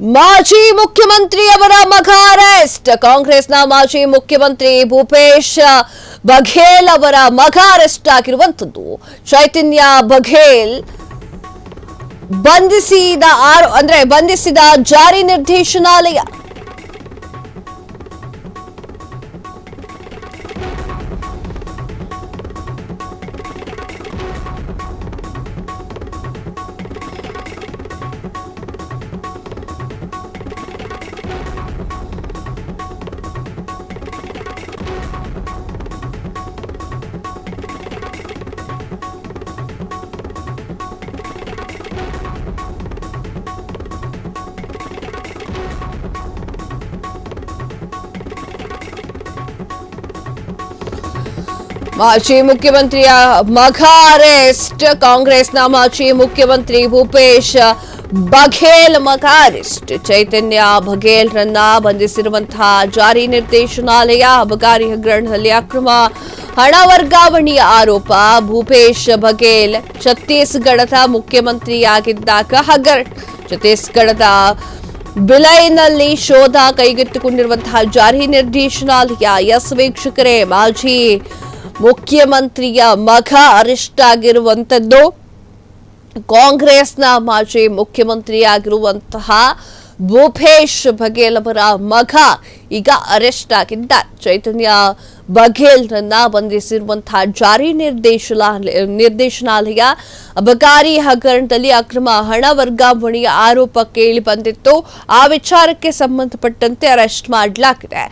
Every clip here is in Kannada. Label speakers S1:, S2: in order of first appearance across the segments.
S1: ಮಾಜಿ ಮುಖ್ಯಮಂತ್ರಿಯವರ ಮಗ ಅರೆಸ್ಟ್. ಕಾಂಗ್ರೆಸ್ನ ಮಾಜಿ ಮುಖ್ಯಮಂತ್ರಿ ಭೂಪೇಶ್ ಬಘೇಲ್ ಅವರ ಮಗ ಅರೆಸ್ಟ್ ಆಗಿರುವಂತದ್ದು. ಚೈತನ್ಯ ಬಘೇಲ್ ಬಂಧಿಸಿದ ಜಾರಿ ನಿರ್ದೇಶನಾಲಯ. ಮಾಜಿ ಮುಖ್ಯಮಂತ್ರಿಯ ಮಗ ಅರೆಸ್ಟ್. ಕಾಂಗ್ರೆಸ್ನ ಮಾಜಿ ಮುಖ್ಯಮಂತ್ರಿ ಭೂಪೇಶ್ ಬಘೇಲ್ ಮಗ ಅರೆಸ್ಟ್. ಚೈತನ್ಯ ಬಘೇಲ್ರನ್ನ ಬಂಧಿಸಿರುವಂತಹ ಜಾರಿ ನಿರ್ದೇಶನಾಲಯ. ಅಬಕಾರಿ ಹಗರಣದಲ್ಲಿ ಅಕ್ರಮ ಹಣ ವರ್ಗಾವಣೆಯ ಆರೋಪ. ಭೂಪೇಶ್ ಬಘೇಲ್ ಛತ್ತೀಸ್ಗಢದ ಮುಖ್ಯಮಂತ್ರಿಯಾಗಿದ್ದಾಗ ಛತ್ತೀಸ್ಗಢದ ಬಿಲೈನಲ್ಲಿ ಶೋಧ ಕೈಗೆತ್ತಿಕೊಂಡಿರುವಂತಹ ಜಾರಿ ನಿರ್ದೇಶನಾಲಯ. ಎಸ್ ವೀಕ್ಷಕರೇ, ಮಾಜಿ ಮುಖ್ಯಮಂತ್ರಿಯ ಮಗ ಅರೆಸ್ಟ್ ಆಗಿರುವಂತದ್ದು. ಕಾಂಗ್ರೆಸ್ನ ಮಾಜಿ ಮುಖ್ಯಮಂತ್ರಿಯಾಗಿರುವಂತಹ ಭೂಪೇಶ್ ಬಘೇಲ್ ಅವರ ಮಗ ಈಗ ಅರೆಸ್ಟ್ ಆಗಿದ್ದಾರೆ. ಚೈತನ್ಯ ಬಘೇಲ್ರನ್ನ ಬಂಧಿಸಿರುವಂತಹ ಜಾರಿ ನಿರ್ದೇಶನಾಲಯ. ಅಬಕಾರಿ ಹಗರಣದಲ್ಲಿ ಅಕ್ರಮ ಹಣ ವರ್ಗಾವಣೆಯ ಆರೋಪ ಕೇಳಿ ಬಂದಿತ್ತು. ಆ ವಿಚಾರಕ್ಕೆ ಸಂಬಂಧಪಟ್ಟಂತೆ ಅರೆಸ್ಟ್ ಮಾಡಲಾಗಿದೆ.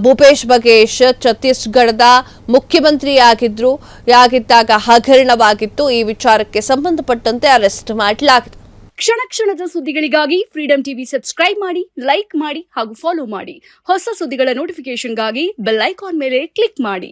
S1: ಭೂಪೇಶ್ ಬಘೇಲ್ ಛತ್ತೀಸ್ಗಢದ ಮುಖ್ಯಮಂತ್ರಿಯಾಗಿದ್ದಾಗ ಹಗರಣವಾಗಿತ್ತು. ಈ ವಿಚಾರಕ್ಕೆ ಸಂಬಂಧಪಟ್ಟಂತೆ ಅರೆಸ್ಟ್ ಮಾಡಲಾಗಿದೆ.
S2: ಕ್ಷಣ ಕ್ಷಣದ ಸುದ್ದಿಗಳಿಗಾಗಿ ಫ್ರೀಡಂ ಟಿವಿ ಸಬ್ಸ್ಕ್ರೈಬ್ ಮಾಡಿ, ಲೈಕ್ ಮಾಡಿ ಹಾಗೂ ಫಾಲೋ ಮಾಡಿ. ಹೊಸ ಸುದ್ದಿಗಳ ನೋಟಿಫಿಕೇಶನ್ಗಾಗಿ ಬೆಲ್ ಐಕಾನ್ ಮೇಲೆ ಕ್ಲಿಕ್ ಮಾಡಿ.